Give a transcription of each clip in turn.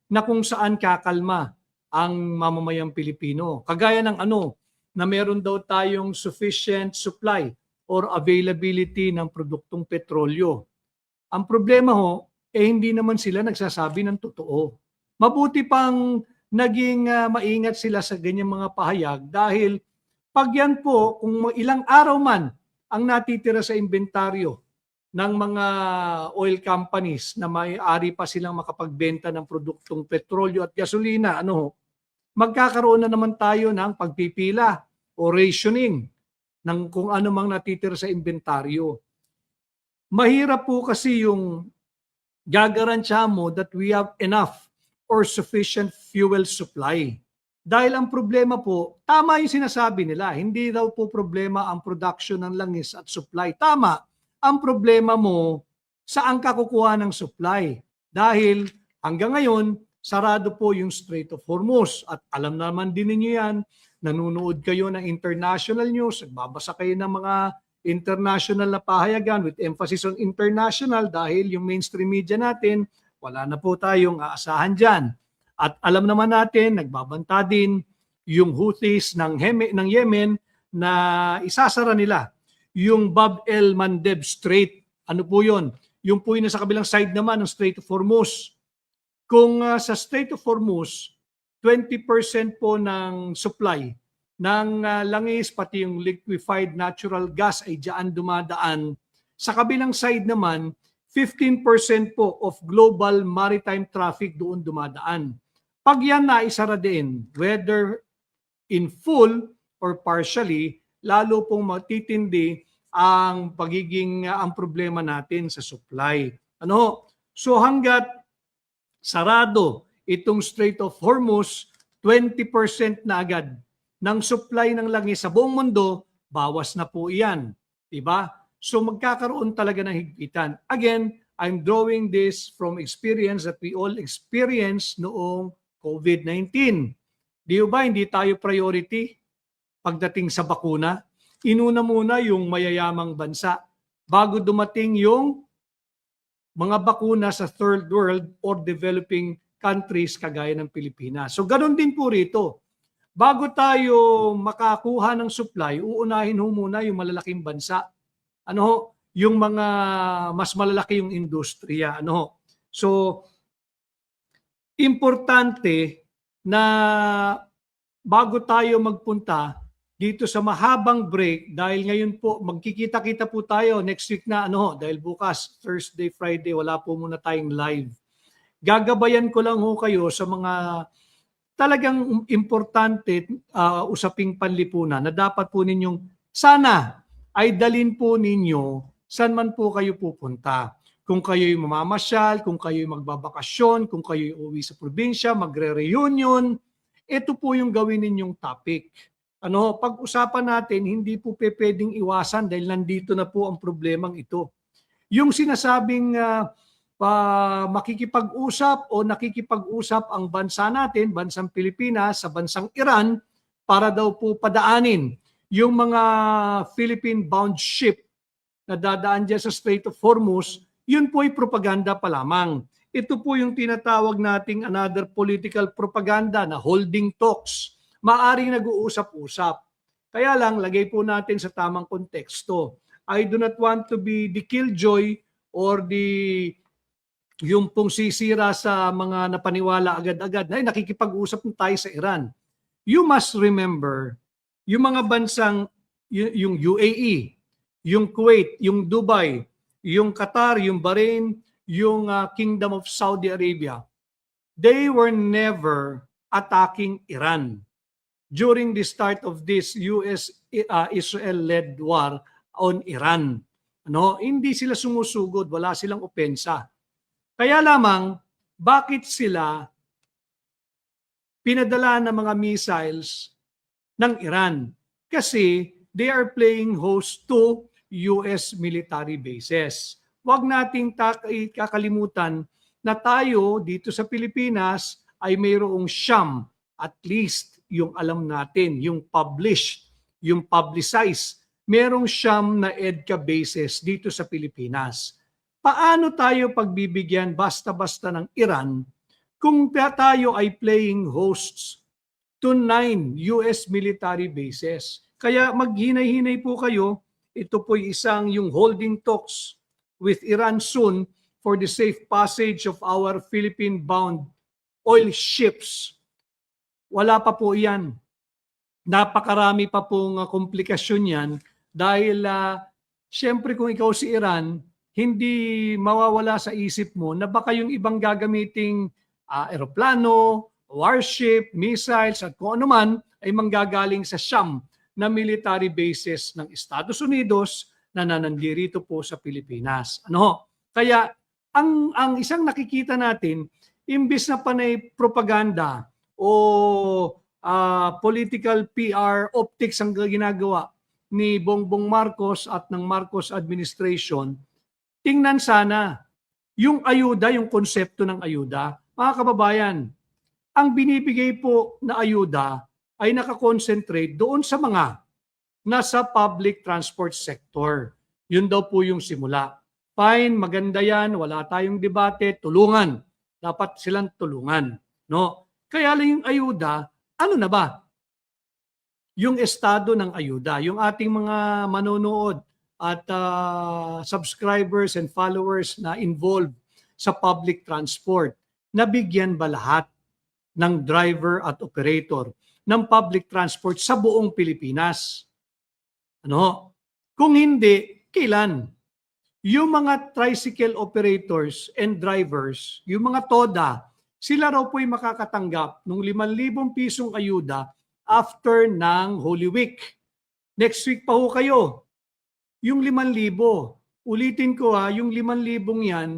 na kung saan kakalma ang mamamayang Pilipino. Kagaya ng na meron daw tayong sufficient supply or availability ng produktong petrolyo. Ang problema hindi naman sila nagsasabi ng totoo. Mabuti pang naging maingat sila sa ganyang mga pahayag dahil pag yan po, kung ilang araw man ang natitira sa inventaryo ng mga oil companies na may-ari pa silang makapagbenta ng produktong petrolyo at gasolina, magkakaroon na naman tayo ng pagpipila o rationing ng kung ano mang natitira sa inventaryo. Mahirap po kasi yung gagarantiya mo that we have enough or sufficient fuel supply. Dahil ang problema po, tama yung sinasabi nila, hindi daw po problema ang production ng langis at supply. Tama, ang problema mo, saan ka kukuha ng supply? Dahil hanggang ngayon, sarado po yung Strait of Hormuz. At alam naman din ninyo yan, nanonood kayo ng international news, nagbabasa kayo ng mga international na pahayagan with emphasis on international dahil yung mainstream media natin, wala na po tayong aasahan dyan. At alam naman natin, nagbabanta din yung Houthis ng Yemen na isasara nila yung Bab el Mandeb Strait. Ano po yun? Yung po yun sa kabilang side naman ng Strait of Hormuz. Kung sa Strait of Hormuz, 20% po ng supply ng langis, pati yung liquefied natural gas ay diyan dumadaan. Sa kabilang side naman, 15% po of global maritime traffic doon dumadaan. Pag yan naisara din, whether in full or partially, lalo pong matitindi ang ang problema natin sa supply. So hanggat sarado itong Strait of Hormuz, 20% na agad ng supply ng langis sa buong mundo, bawas na po iyan. Diba? So magkakaroon talaga ng higpitan. Again, I'm drawing this from experience that we all experienced noong COVID-19. Di ba hindi tayo priority pagdating sa bakuna? Inuna muna yung mayayamang bansa bago dumating yung mga bakuna sa third world or developing countries kagaya ng Pilipinas. So ganoon din po rito. Bago tayo makakuha ng supply, uunahin muna yung malalaking bansa. Yung mga mas malalaki yung industriya. So importante na bago tayo magpunta dito sa mahabang break, dahil ngayon po magkikita-kita po tayo next week na dahil bukas Thursday, Friday wala po muna tayong live. Gagabayan ko lang kayo sa mga talagang importante usaping panlipunan na dapat po ninyong sana ay dalin po ninyo saan man po kayo pupunta. Kung kayo'y mamamasyal, kung kayo'y magbabakasyon, kung kayo'y uwi sa probinsya, magre-reunion, ito po yung gawin ninyong topic. Pag-usapan natin, hindi po pwedeng iwasan dahil nandito na po ang problemang ito. Yung sinasabing makikipag-usap o nakikipag-usap ang bansa natin, bansang Pilipinas sa bansang Iran para daw po padaanin yung mga Philippine-bound ship na dadaan dyan sa Strait of Hormuz, yun po ay propaganda pa lamang. Ito po yung tinatawag nating another political propaganda na holding talks. Maaring nag-uusap-usap. Kaya lang, lagay po natin sa tamang konteksto. I do not want to be the killjoy or yung pong sisira sa mga napaniwala agad-agad na nakikipag-usap tayo sa Iran. You must remember, yung mga bansang, yung UAE, yung Kuwait, yung Dubai, yung Qatar, yung Bahrain, yung Kingdom of Saudi Arabia, they were never attacking Iran during the start of this US-Israel-led war on Iran. Hindi sila sumusugod, wala silang opensa. Kaya lamang, bakit sila pinadala ng mga missiles ng Iran? Kasi they are playing host to US military bases. Huwag nating kakalimutan na tayo dito sa Pilipinas ay mayroong siyam, at least yung alam natin, yung published, yung publicized, merong siyam na EDCA bases dito sa Pilipinas. Paano tayo pagbibigyan basta-basta ng Iran kung tayo ay playing hosts to 9 US military bases. Kaya maghinay-hinay po kayo. Ito po isang yung holding talks with Iran soon for the safe passage of our Philippine-bound oil ships. Wala pa po yan. Napakarami pa pong komplikasyon yan dahil syempre kung ikaw si Iran, hindi mawawala sa isip mo na baka yung ibang gagamiting eroplano, warship, missiles at kung ano man ay manggagaling sa Sham na military bases ng Estados Unidos na nanandirito po sa Pilipinas. Ano? Kaya ang isang nakikita natin, imbis na panay propaganda o political PR optics ang ginagawa ni Bongbong Marcos at ng Marcos administration, tingnan sana yung ayuda, yung konsepto ng ayuda. Mga kababayan, ang binibigay po na ayuda ay nakakonsentrate doon sa mga nasa public transport sector. Yun daw po yung simula. Fine, maganda yan, wala tayong debate, tulungan. Dapat silang tulungan. No? Kaya lang yung ayuda, ano na ba? Yung estado ng ayuda, yung ating mga manonood at subscribers and followers na involved sa public transport, nabigyan ba lahat ng driver at operator ng public transport sa buong Pilipinas? Ano? Kung hindi, kailan? Yung mga tricycle operators and drivers, yung mga TODA, sila raw po'y makakatanggap ng 5,000 pisong ayuda after ng Holy Week. Next week pa ho kayo. Yung 5,000, ulitin ko yung 5,000 yan,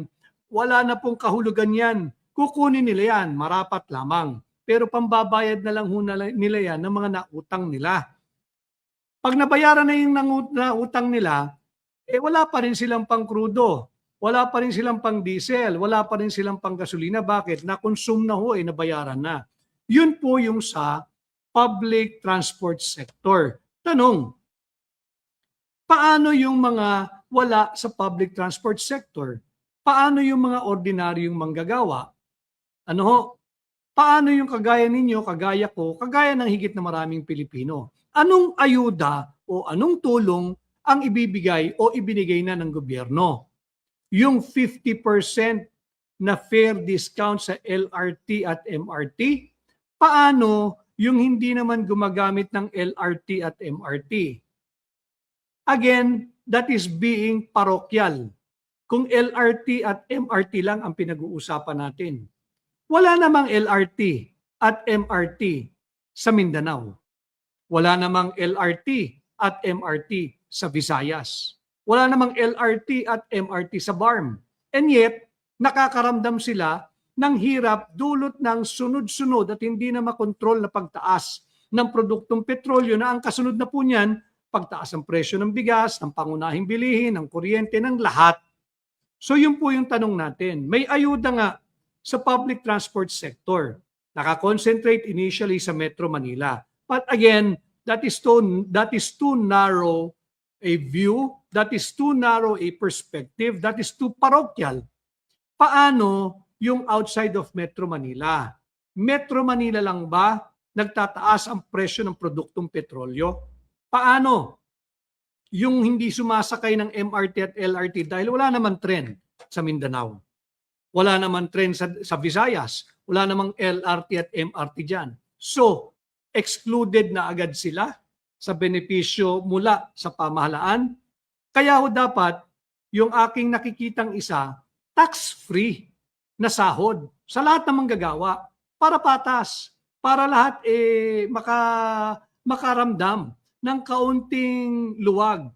wala na pong kahulugan yan. Kukunin nila yan, marapat lamang. Pero pambabayad na lang nila yan ng mga nautang nila. Pag nabayaran na yung nautang nila, wala pa rin silang pang krudo, wala pa rin silang pang diesel, wala pa rin silang pang gasolina. Bakit? Na-consume na ho, nabayaran na. Yun po yung sa public transport sector. Tanong, paano yung mga wala sa public transport sector? Paano yung mga ordinaryong manggagawa? Ano ho? Paano yung kagaya ninyo, kagaya ko, kagaya ng higit na maraming Pilipino? Anong ayuda o anong tulong ang ibibigay o ibinigay na ng gobyerno? Yung 50% na fair discount sa LRT at MRT, paano yung hindi naman gumagamit ng LRT at MRT? Again, that is being parokyal. Kung LRT at MRT lang ang pinag-uusapan natin. Wala namang LRT at MRT sa Mindanao. Wala namang LRT at MRT sa Visayas. Wala namang LRT at MRT sa BARM. And yet, nakakaramdam sila ng hirap dulot ng sunod-sunod at hindi na makontrol na pagtaas ng produktong petrolyo na ang kasunod na po niyan, pagtaas ng presyo ng bigas, ng pangunahing bilihin, ng kuryente, ng lahat. So yun po yung tanong natin. May ayuda nga sa public transport sector. Nakakonsentrate initially sa Metro Manila. But again, that is too narrow a view, that is too narrow a perspective, that is too parochial. Paano yung outside of Metro Manila? Metro Manila lang ba nagtataas ang presyo ng produktong petrolyo? Paano yung hindi sumasakay ng MRT at LRT dahil wala naman tren sa Mindanao? Wala naman tren sa Visayas. Wala namang LRT at MRT dyan. So, excluded na agad sila sa benepisyo mula sa pamahalaan. Kaya ho dapat, yung aking nakikitang isa, tax-free na sahod sa lahat ng manggagawa para patas, para lahat makaramdam ng kaunting luwag